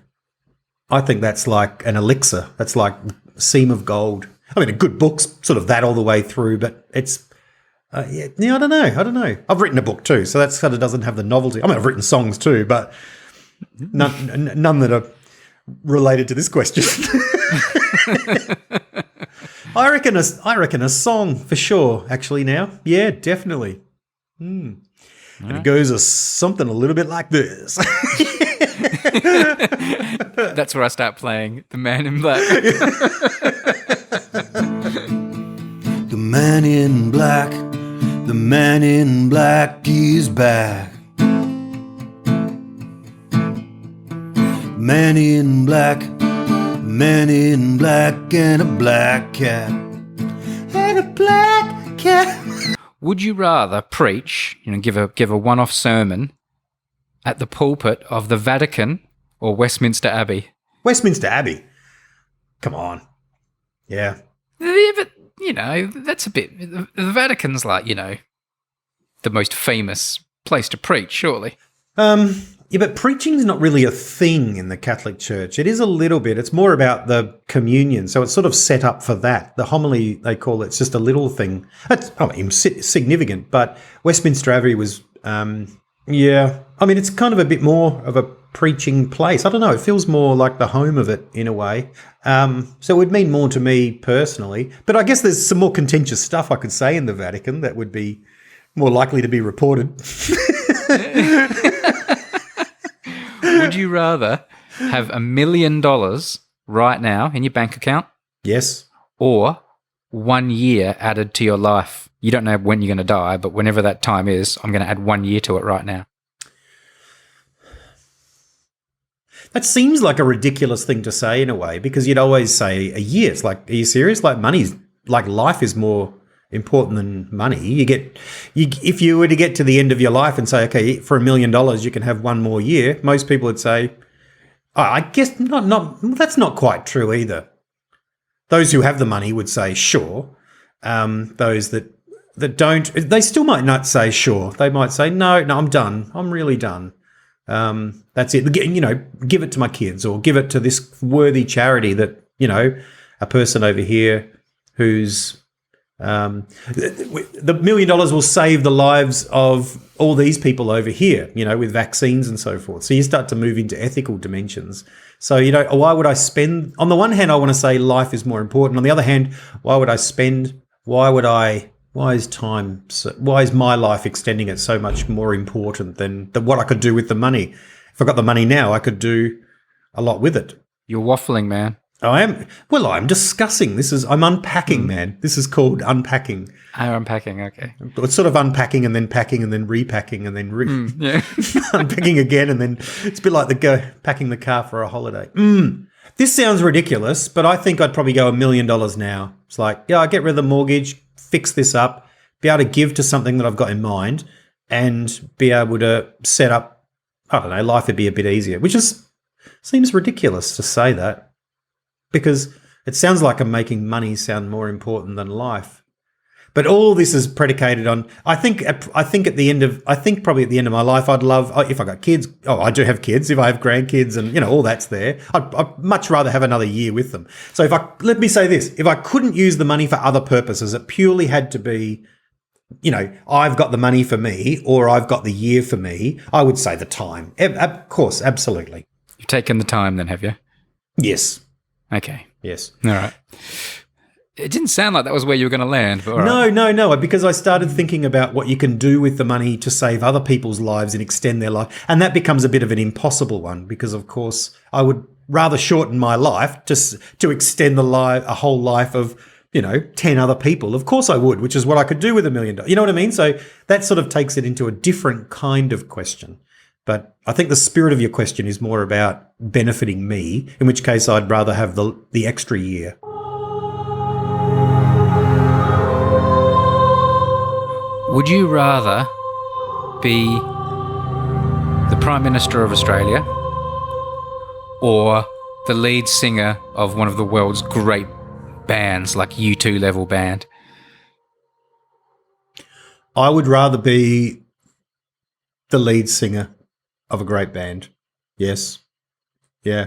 I think that's like an elixir. That's like a seam of gold. I mean, a good book's sort of that all the way through, but it's, I don't know. I've written a book too, so that sort of doesn't have the novelty. I mean, I've written songs too, but none that are related to this question. I reckon a song for sure, actually now. Yeah, definitely. And it goes something a little bit like this. That's where I start playing The Man in Black. The man in black, the man in black is back. Man in black and a black cat. And a black cat. Would you rather preach, give a one-off sermon at the pulpit of the Vatican or Westminster Abbey? Westminster Abbey. Come on. Yeah. Yeah, but, that's a bit... The Vatican's like, the most famous place to preach, surely. Yeah, but preaching's not really a thing in the Catholic Church. It is a little bit. It's more about the communion. So it's sort of set up for that. The homily, they call it's just a little thing. It's significant, but Westminster Abbey was, it's kind of a bit more of a preaching place. I don't know. It feels more like the home of it in a way. So it would mean more to me personally. But I guess there's some more contentious stuff I could say in the Vatican that would be more likely to be reported. Would you rather have $1 million right now in your bank account? Yes. Or 1 year added to your life? You don't know when you're going to die, but whenever that time is, I'm going to add 1 year to it right now. That seems like a ridiculous thing to say in a way, because you'd always say a year. It's like, are you serious? Like life is more important than money. If you were to get to the end of your life and say, okay, for $1 million, you can have one more year, most people would say, I guess not. That's not quite true either. Those who have the money would say, sure. Those that don't, they still might not say sure. They might say, no, I'm done. I'm really done. That's it. Give it to my kids or give it to this worthy charity that, a person over here who's, the $1 million will save the lives of all these people over here, with vaccines and so forth. So you start to move into ethical dimensions. So, why would I spend, on the one hand, I want to say life is more important. On the other hand, why is my life extending it so much more important than what I could do with the money? If I got the money now, I could do a lot with it. You're waffling, man. I am. Well, I'm discussing. I'm unpacking, man. This is called unpacking. Unpacking, okay. It's sort of unpacking and then packing and then repacking and then unpacking again, and then it's a bit like packing the car for a holiday. This sounds ridiculous, but I think I'd probably go $1 million now. It's like, I get rid of the mortgage, fix this up, be able to give to something that I've got in mind, and be able to set up, I don't know, life would be a bit easier, which seems ridiculous to say that. Because it sounds like I'm making money sound more important than life. But all this is predicated on, I think probably at the end of my life, I'd love, if I got kids, I do have kids, if I have grandkids and, all that's there, I'd much rather have another year with them. So let me say this, if I couldn't use the money for other purposes, it purely had to be, I've got the money for me or I've got the year for me, I would say the time. Of course, absolutely. You've taken the time then, have you? Yes. Okay. Yes. All right. It didn't sound like that was where you were going to land. But all right. No, because I started thinking about what you can do with the money to save other people's lives and extend their life. And that becomes a bit of an impossible one because, of course, I would rather shorten my life just to extend a whole life of, 10 other people? Of course I would, which is what I could do with $1 million. You know what I mean? So that sort of takes it into a different kind of question. But I think the spirit of your question is more about benefiting me, in which case I'd rather have the extra year. Would you rather be the Prime Minister of Australia or the lead singer of one of the world's great bands, like U2 level band? I would rather be the lead singer of a great band. Yes. Yeah.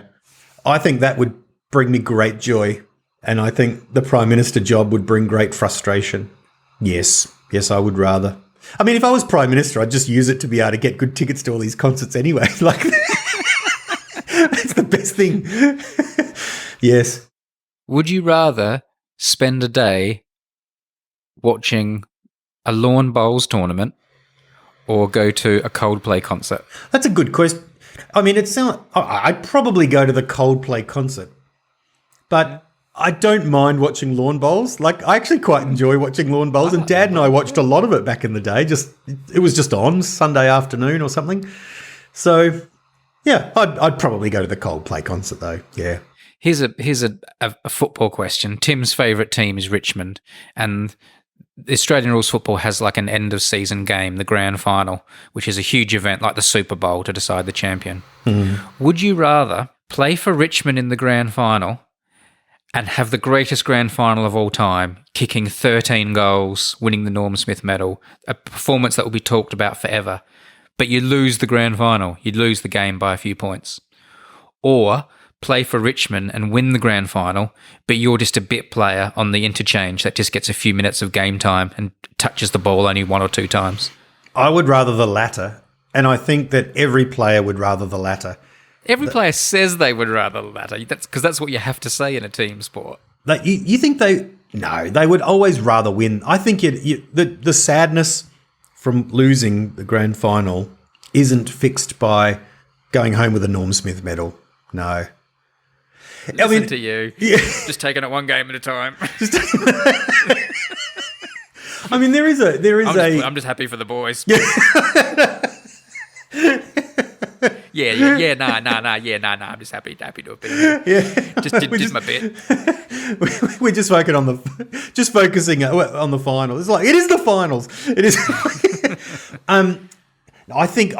I think that would bring me great joy. And I think the Prime Minister job would bring great frustration. Yes. Yes, I would rather. I mean, if I was Prime Minister, I'd just use it to be able to get good tickets to all these concerts anyway. Like, that's the best thing. Yes. Would you rather spend a day watching a lawn bowls tournament or go to a Coldplay concert? That's a good question. I mean, I'd probably go to the Coldplay concert, but I don't mind watching lawn bowls. Like, I actually quite enjoy watching lawn bowls, and Dad and I watched a lot of it back in the day. It was just on Sunday afternoon or something. So, yeah, I'd probably go to the Coldplay concert though. Yeah. Here's a football question. Tim's favourite team is Richmond, and the Australian rules football has like an end of season game, the grand final, which is a huge event like the Super Bowl to decide the champion. Would you rather play for Richmond in the grand final and have the greatest grand final of all time, kicking 13 goals, winning the Norm Smith medal, a performance that will be talked about forever, but you lose the grand final, you'd lose the game by a few points? Or play for Richmond and win the grand final, but you're just a bit player on the interchange that just gets a few minutes of game time and touches the ball only 1 or 2 times? I would rather the latter, and I think that every player would rather the latter. Every player says they would rather the latter, because that's what you have to say in a team sport. Like, you think they would always rather win. I think the sadness from losing the grand final isn't fixed by going home with a Norm Smith medal. No. Listen to you. Yeah. Just taking it one game at a time. I mean, I'm just happy for the boys. Nah. I'm just happy to have been here. Yeah. Just did my bit. We're just focusing on the finals. It's like, it is the finals. It is. I think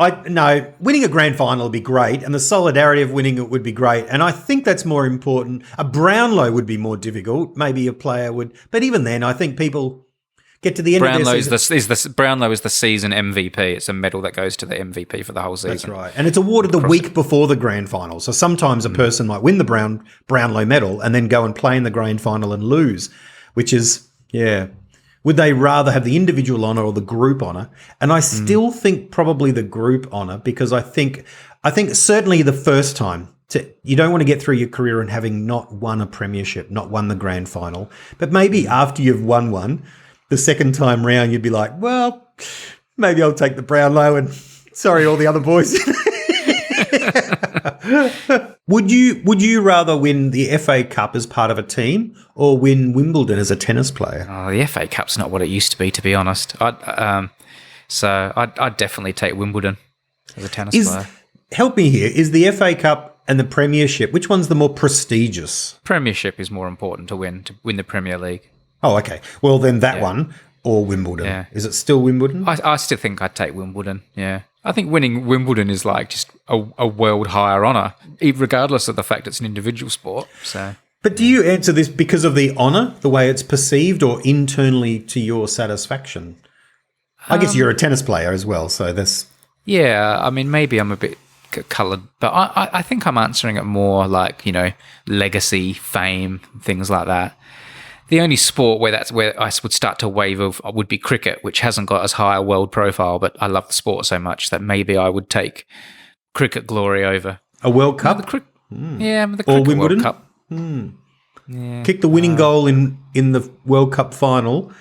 winning a grand final would be great, and the solidarity of winning it would be great. And I think that's more important. A Brownlow would be more difficult. Maybe a player would, but even then, I think people get to the end of their season. Brownlow is the season MVP. It's a medal that goes to the MVP for the whole season. That's right, and it's awarded the week before the grand final. So sometimes a person might win the Brownlow medal and then go and play in the grand final and lose, which is Would they rather have the individual honour or the group honour? And I still think probably the group honour, because I think certainly the first time, you don't want to get through your career and having not won a premiership, not won the grand final. But maybe after you've won one, the second time round, you'd be like, well, maybe I'll take the Brownlow and sorry, all the other boys. Would you rather win the FA Cup as part of a team or win Wimbledon as a tennis player? Oh, the FA Cup's not what it used to be be honest. I'd definitely take Wimbledon as a tennis player. Help me here. Is the FA Cup and the Premiership, which one's the more prestigious? Premiership is more important to win the Premier League. Oh, okay. Well, then that one or Wimbledon. Yeah. Is it still Wimbledon? I still think I'd take Wimbledon, yeah. I think winning Wimbledon is like just a world higher honour, regardless of the fact it's an individual sport. So, but do you answer this because of the honour, the way it's perceived, or internally to your satisfaction? I guess you're a tennis player as well, so that's... Yeah, I mean, maybe I'm a bit coloured, but I think I'm answering it more like, legacy, fame, things like that. The only sport where I would start to waver would be cricket, which hasn't got as high a world profile, but I love the sport so much that maybe I would take cricket glory over a World Cup. Yeah, the cricket Wimbledon? World Cup. Yeah. Kick the winning goal in the World Cup final,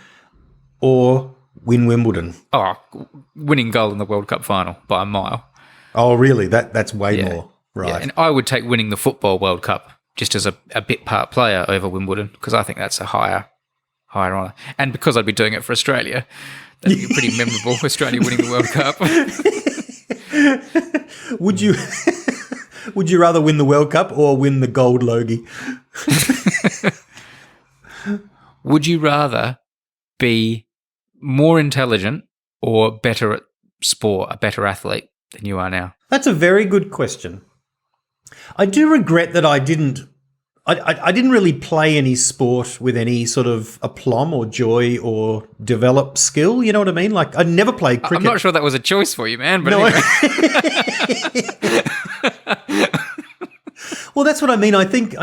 or win Wimbledon. Oh, winning goal in the World Cup final by a mile. Oh, really? That's way more. Right. Yeah, and I would take winning the Football World Cup just as a bit part player over Wimbledon, because I think that's a higher honour. And because I'd be doing it for Australia, that'd be pretty memorable, Australia winning the World Cup. Would you would you rather win the World Cup or win the gold Logie? Would you rather be more intelligent or better at sport, a better athlete than you are now? That's a very good question. I do regret that I didn't really play any sport with any sort of aplomb or joy or develop skill. You know what I mean? Like, I never played cricket. I'm not sure that was a choice for you, man. But no, anyway. Well, that's what I mean. I think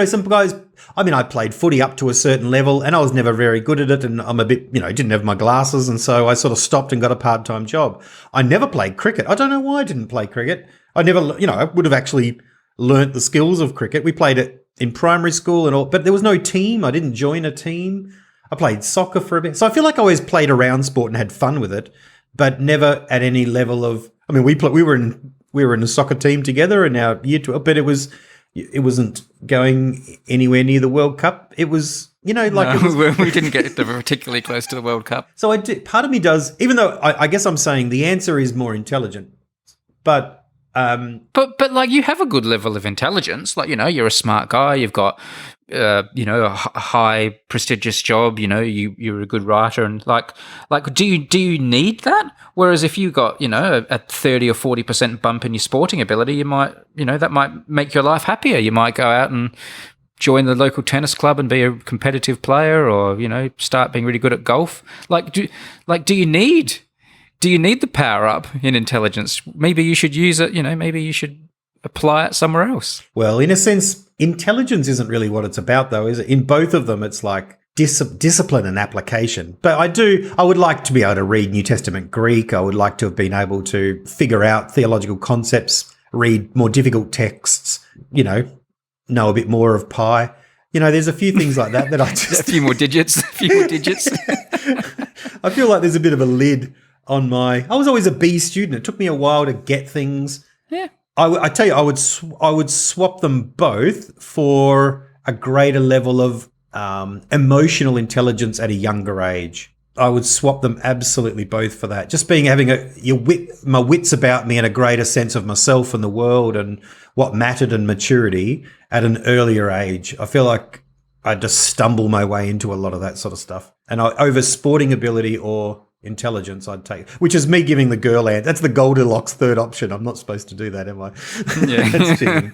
some guys. I mean, I played footy up to a certain level, and I was never very good at it. And I'm a bit, didn't have my glasses, and so I sort of stopped and got a part-time job. I never played cricket. I don't know why I didn't play cricket. I never, I would have actually learnt the skills of cricket. We played it in primary school and all, but there was no team. I didn't join a team. I played soccer for a bit, so I feel like I always played around sport and had fun with it, but never at any level of. I mean, we were in a soccer team together in our year 12, but it wasn't going anywhere near the World Cup. It was, we didn't get particularly close to the World Cup. So part of me does, even though I guess I'm saying the answer is more intelligent, but like, you have a good level of intelligence. Like, you're a smart guy. You've got, a high prestigious job. You're a good writer, and like, do you need that? Whereas if you got, a 30 or 40% bump in your sporting ability, you might, that might make your life happier. You might go out and join the local tennis club and be a competitive player, or start being really good at golf. Do you need the power up in intelligence? Maybe you should use it. Maybe you should apply it somewhere else. Well, in a sense, intelligence isn't really what it's about, though, is it? In both of them, it's like discipline and application. But I would like to be able to read New Testament Greek. I would like to have been able to figure out theological concepts, read more difficult texts, know a bit more of pi. There's a few things like that I just... a few more digits. I feel like there's a bit of a lid on I was always a B student. It took me a while to get things. Yeah. I tell you, I would swap them both for a greater level of emotional intelligence at a younger age. I would swap them absolutely both for that. Just having my wits about me and a greater sense of myself and the world and what mattered and maturity at an earlier age. I feel like I just stumble my way into a lot of that sort of stuff. And over sporting ability or intelligence, I'd take, which is me giving the girl answer. That's the Goldilocks third option. I'm not supposed to do that, am I? Yeah. That's cheating.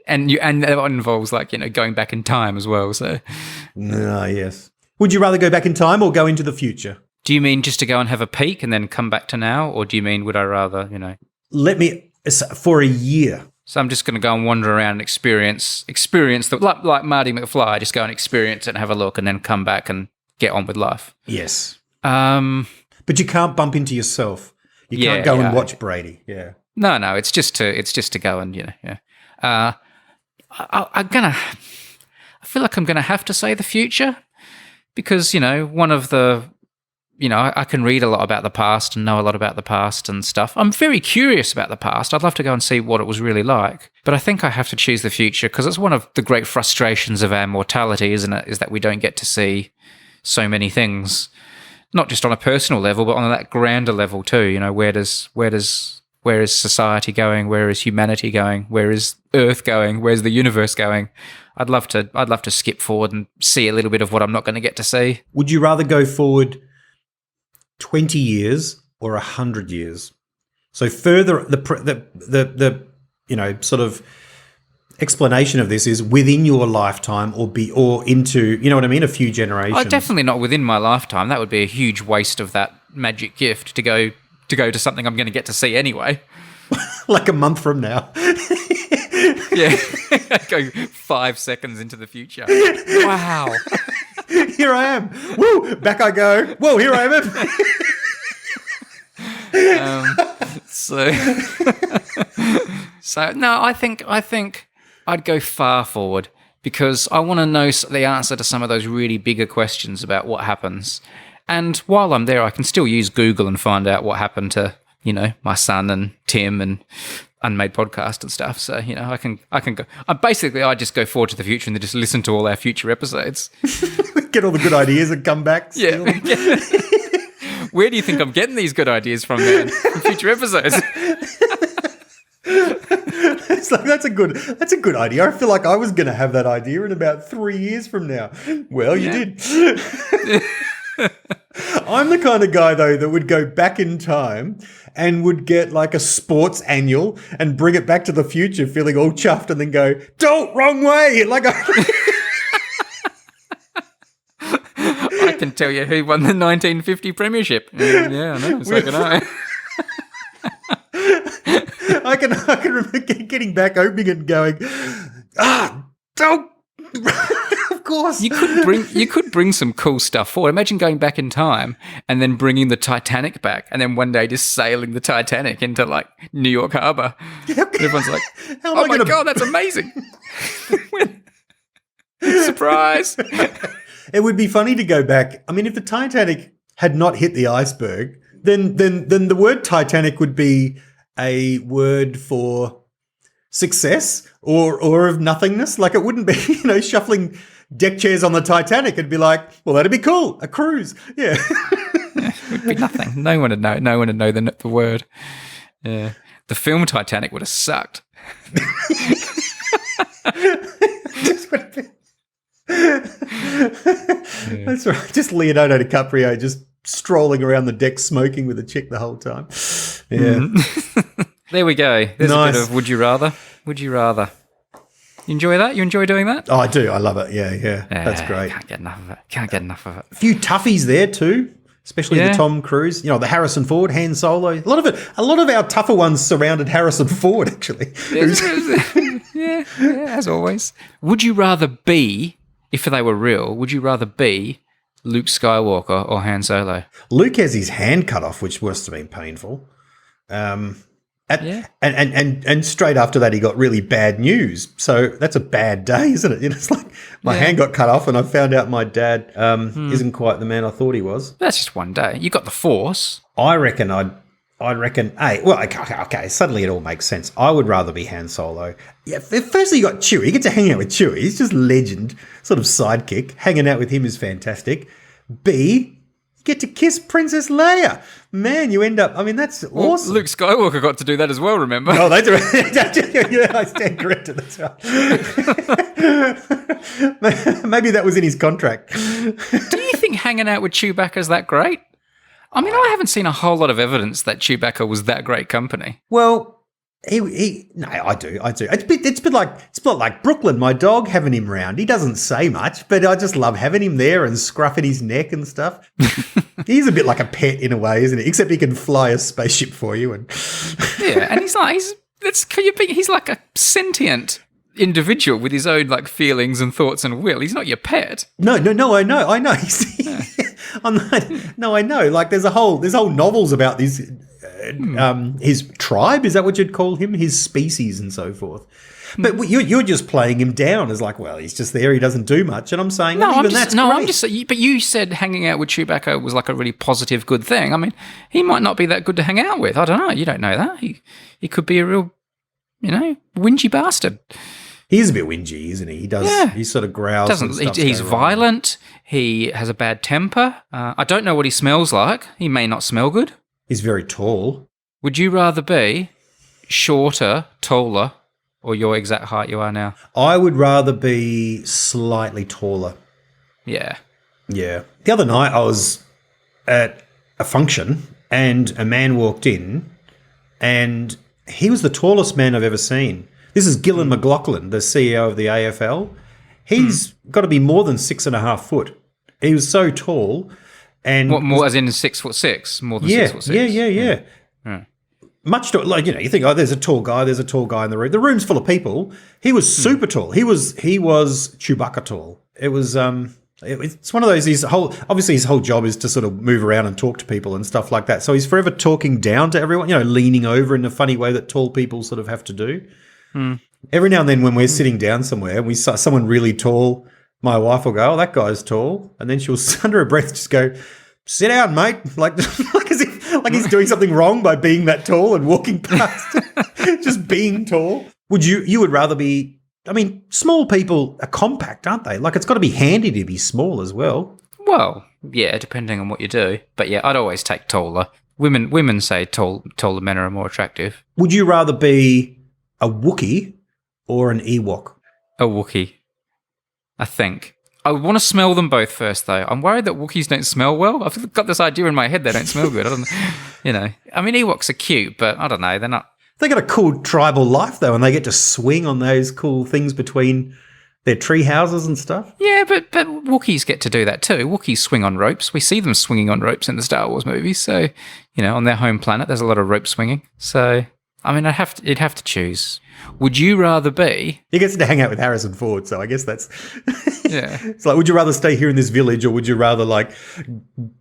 And that involves going back in time as well. So, yes. Would you rather go back in time or go into the future? Do you mean just to go and have a peek and then come back to now, or do you mean would I rather Let me for a year. So I'm just going to go and wander around and experience like Marty McFly. Just go and experience it and have a look, and then come back and get on with life. Yes. But you can't bump into yourself. You can't go and watch Brady. Yeah. No. It's just to go and yeah. I feel like I'm gonna have to say the future, because one of the I can read a lot about the past and know a lot about the past and stuff. I'm very curious about the past. I'd love to go and see what it was really like, but I think I have to choose the future, because it's one of the great frustrations of our mortality, isn't it? Is that we don't get to see so many things. Not just on a personal level, but on that grander level too. Where is society going? Where is humanity going? Where is Earth going? Where's the universe going? I'd love to skip forward and see a little bit of what I'm not going to get to see. Would you rather go forward 20 years or 100 years? So further, the sort of explanation of this is within your lifetime or into, a few generations. Definitely not within my lifetime. That would be a huge waste of that magic gift to go to something I'm going to get to see anyway. Like a month from now. Yeah. Go 5 seconds into the future. Wow. Here I am. Woo! Back I go. Whoa, here I am. So no, I think I'd go far forward, because I want to know the answer to some of those really bigger questions about what happens. And while I'm there, I can still use Google and find out what happened to, my son and Tim and Unmade podcast and stuff. So, I can go. I just go forward to the future and then just listen to all our future episodes. Get all the good ideas and come back. Yeah. Where do you think I'm getting these good ideas from, man? From future episodes. It's like that's a good idea. I feel like I was going to have that idea in about 3 years from now. Well, you did. I'm the kind of guy though that would go back in time and would get like a sports annual and bring it back to the future, feeling all chuffed, and then go, "Don't, wrong way!" Like I can tell you who won the 1950 premiership. Yeah, I know. So can I. I can remember getting back, opening it and going, don't. Of course. You could bring some cool stuff forward. Imagine going back in time and then bringing the Titanic back, and then one day just sailing the Titanic into like New York Harbor. Everyone's like, "Oh my god, that's amazing!" Surprise! It would be funny to go back. I mean, if the Titanic had not hit the iceberg, then the word Titanic would be a word for success or of nothingness. Like, it wouldn't be, shuffling deck chairs on the Titanic. It'd be like, well, that'd be cool. A cruise. Yeah. It would be nothing. No one would know. No one would know the word. Yeah. The film Titanic would have sucked. Just would have been. That's right. Just Leonardo DiCaprio just strolling around the deck smoking with a chick the whole time. Yeah. There we go. There's Nice. a bit of would you rather. Would you rather? You enjoy that? You enjoy doing that? Oh, I do. I love it. Yeah. That's great. Can't get enough of it. A few toughies there too, especially Yeah. the Tom Cruise. The Harrison Ford, Han Solo. A lot of our tougher ones surrounded Harrison Ford, actually. Yeah, as always. Would you rather be, if they were real, would you rather be Luke Skywalker or Han Solo? Luke has his hand cut off, which must have been painful. And straight after that, he got really bad news. So that's a bad day, isn't it? It's like my hand got cut off, and I found out my dad isn't quite the man I thought he was. That's just one day. You got the Force. I reckon. Okay. Suddenly it all makes sense. I would rather be Han Solo. Yeah. Firstly, you got Chewie. You get to hang out with Chewie. He's just legend, sort of sidekick. Hanging out with him is fantastic. B, you get to kiss Princess Leia. Man, you end up. I mean, that's awesome. Luke Skywalker got to do that as well. Remember? Oh, that's right. Yeah, I stand corrected. That's right. Maybe that was in his contract. Do you think hanging out with Chewbacca is that great? I mean, I haven't seen a whole lot of evidence that Chewbacca was that great company. Well, I do. It's a bit like Brooklyn, my dog, having him round. He doesn't say much, but I just love having him there and scruffing his neck and stuff. He's a bit like a pet in a way, isn't he? Except he can fly a spaceship for you. And Yeah, and he's like a sentient individual with his own like feelings and thoughts and will. He's not your pet. No, I know. I know. Like there's whole novels about this. His tribe, is that what you'd call him? His species and so forth. But you're just playing him down as like, well, he's just there, he doesn't do much. And I'm saying, but you said hanging out with Chewbacca was like a really positive, good thing. I mean, he might not be that good to hang out with. I don't know. You don't know that. He could be a real, whingy bastard. He's a bit whingy, isn't he? He does. Yeah. He sort of growls. He's violent. He has a bad temper. I don't know what he smells like. He may not smell good. He's very tall. Would you rather be shorter, taller, or your exact height you are now? I would rather be slightly taller. Yeah. Yeah. The other night I was at a function and a man walked in and he was the tallest man I've ever seen. This is Gillan McLaughlin, the CEO of the AFL. He's got to be more than 6.5 foot. He was so tall. And what, more as in 6'6"? More than 6'6"? Yeah. Much to, you think, there's a tall guy in the room. The room's full of people. He was super tall. He was Chewbacca tall. It was it's one of those, his whole job is to sort of move around and talk to people and stuff like that. So he's forever talking down to everyone, leaning over in a funny way that tall people sort of have to do. Every now and then when we're sitting down somewhere and we saw someone really tall, my wife will go, "Oh, that guy's tall." And then she'll, under her breath, just go, sit down, mate. Like as if like he's doing something wrong by being that tall and walking past, just being tall. You would rather be? I mean, small people are compact, aren't they? Like it's got to be handy to be small as well. Well, yeah, depending on what you do. But yeah, I'd always take taller. Women say taller men are more attractive. Would you rather be a Wookiee or an Ewok? A Wookiee, I think. I want to smell them both first, though. I'm worried that Wookiees don't smell well. I've got this idea in my head they don't smell good. I don't, I mean, Ewoks are cute, but I don't know. They're not. They got a cool tribal life though, and they get to swing on those cool things between their tree houses and stuff. Yeah, but Wookiees get to do that too. Wookiees swing on ropes. We see them swinging on ropes in the Star Wars movies. So, on their home planet, there's a lot of rope swinging. So, I mean, you'd have to choose. Would you rather be? He gets to hang out with Harrison Ford, so I guess that's. Yeah. It's like, would you rather stay here in this village, or would you rather like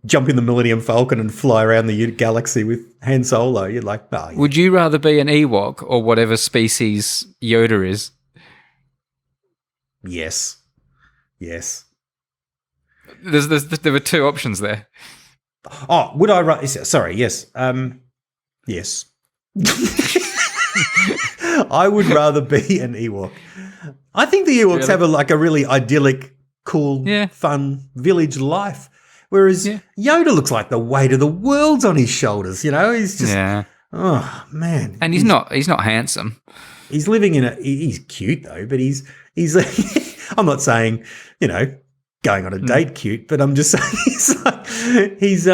jump in the Millennium Falcon and fly around the galaxy with Han Solo? You're like, oh, yeah. Would you rather be an Ewok or whatever species Yoda is? Yes. There were two options there. Oh, would I rather? Sorry, yes. Yes. I would rather be an Ewok. I think the Ewoks have a really idyllic, cool, fun village life, whereas Yoda looks like the weight of the world's on his shoulders. He's just oh man, and he's not handsome. He's living he's cute though, but he's I'm not saying going on a date cute, but I'm just saying he's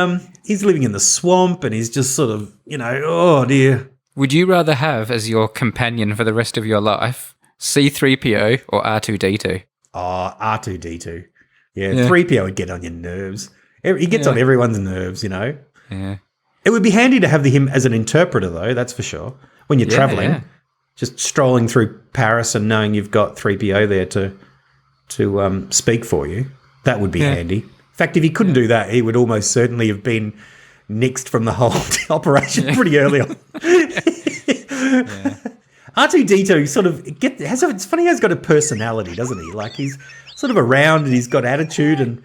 living in the swamp and he's just sort of oh dear. Would you rather have as your companion for the rest of your life C-3PO or R2-D2? Oh, R2-D2. Yeah, 3PO would get on your nerves. He gets on everyone's nerves, Yeah. It would be handy to have him as an interpreter, though, that's for sure. When you're traveling, just strolling through Paris and knowing you've got 3PO there to speak for you, that would be handy. In fact, if he couldn't do that, he would almost certainly have been nixed from the whole operation pretty early on. R2-D2 sort of it's funny, he's got a personality, doesn't he? Like he's sort of around and he's got attitude and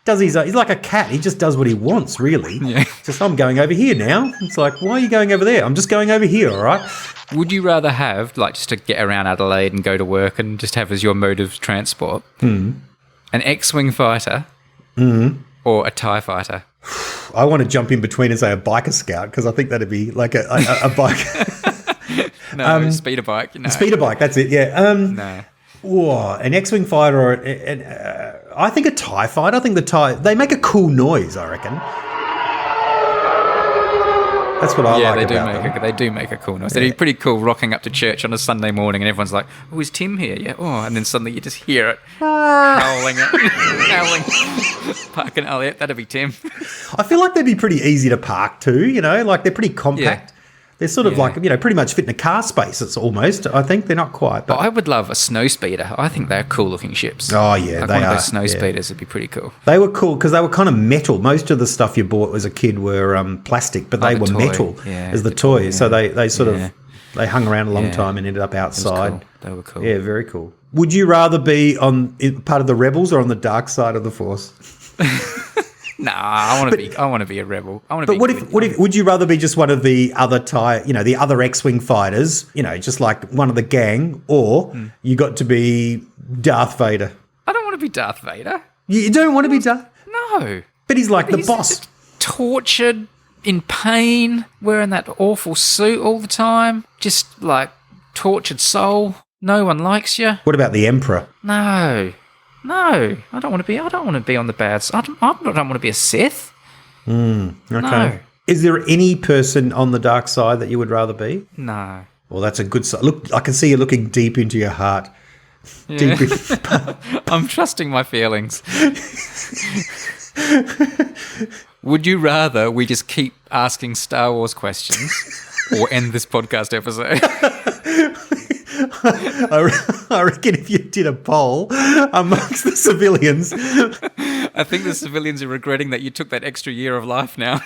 he's like a cat. He just does what he wants, really. Yeah. Just, I'm going over here now. It's like, why are you going over there? I'm just going over here, all right? Would you rather have, just to get around Adelaide and go to work and just have as your mode of transport, an X-Wing fighter or a TIE fighter? I want to jump in between and say a biker scout because I think that'd be like a bike. No, speeder bike. No. Speeder bike, that's it, yeah. No. Whoa, an X-Wing fighter or I think a TIE fighter. I think the TIE, they make a cool noise, I reckon. That's what I like about them. They do make a cool noise. They'd be pretty cool rocking up to church on a Sunday morning and everyone's like, oh, is Tim here? Yeah. Oh, and then suddenly you just hear it howling. Parking Elliot, that'd be Tim. I feel like they'd be pretty easy to park too, like they're pretty compact. Yeah. They're sort of pretty much fit in a car space. It's almost, I think. They're not quite. But I would love a snow speeder. I think they're cool-looking ships. Oh, yeah, they are. One of those snow speeders would be pretty cool. They were cool because they were kind of metal. Most of the stuff you bought as a kid were plastic, but they were metal as the toy. Yeah. So they sort of they hung around a long time and ended up outside. Cool. They were cool. Yeah, very cool. Would you rather be on part of the Rebels or on the dark side of the Force? Nah, I want to be a rebel. Would you rather be just one of the other the other X-Wing fighters, just like one of the gang, or you got to be Darth Vader? I don't want to be Darth Vader. You don't want to be Darth? No. But he's the boss. Tortured, in pain, wearing that awful suit all the time, just like tortured soul. No one likes you. What about the Emperor? No, I don't want to be on the bad side. I don't want to be a Sith. Okay. No. Is there any person on the dark side that you would rather be? No. Well, that's a good side. Look, I can see you looking deep into your heart. Yeah. I'm trusting my feelings. Would you rather we just keep asking Star Wars questions or end this podcast episode? I reckon if you did a poll amongst the civilians, I think the civilians are regretting that you took that extra year of life now.